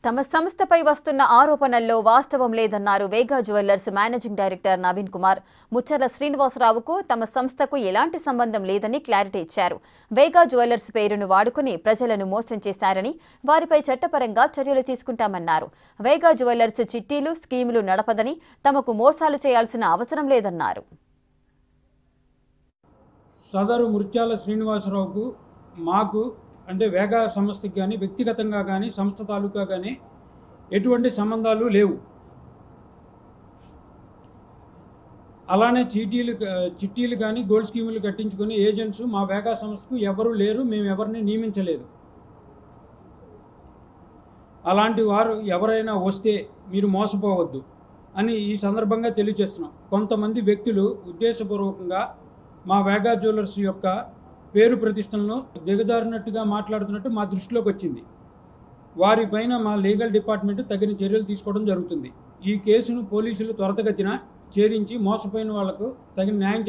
తమ సంస్థపై వస్తున్న ఆరోపణల్లో వాస్తవం లేదన్నారు Vega jewellers managing director Naveen Kumar. Mucherla శ్రీనివాసరావుకు తమ సంస్థకు ఎలాంటి సంబంధం లేదని క్లారిటీ ఇచ్చారు. వేగా జ్యువెలర్స్ పేరును వాడుకుని ప్రజలను మోసం చేశారని, వారిపై చట్టపరంగా చర్యలు తీసుకుంటామన్నారు. వేగా జ్యువెలర్స్ చిట్టీలు, స్కీములు నడపదని, తమకు మోసాలు చేయాల్సిన అవసరం లేదన్నారు. సదరు ముత్యాల శ్రీనివాసరావుకు మాకు అంటే వేగా సంస్థకి కానీ వ్యక్తిగతంగా కానీ సంస్థ తాలూకా కానీ ఎటువంటి సంబంధాలు లేవు. అలానే చిట్టీలు కానీ గోల్డ్ స్కీములు కట్టించుకునే ఏజెంట్స్ మా వేగా సంస్థకు ఎవరూ లేరు. మేము ఎవరిని నియమించలేదు. అలాంటి వారు ఎవరైనా వస్తే మీరు మోసపోవద్దు అని ఈ సందర్భంగా తెలియజేస్తున్నాం. కొంతమంది వ్యక్తులు ఉద్దేశపూర్వకంగా మా వేగా జ్యువెలర్స్ యొక్క పేరు ప్రతిష్టలను దిగజారినట్టుగా మాట్లాడుతున్నట్టు మా దృష్టిలోకి వచ్చింది. వారిపైన మా లీగల్ డిపార్ట్మెంట్ తగిన చర్యలు తీసుకోవడం జరుగుతుంది. ఈ కేసును పోలీసులు త్వరితగతిన ఛేదించి మోసపోయిన వాళ్లకు తగిన న్యాయం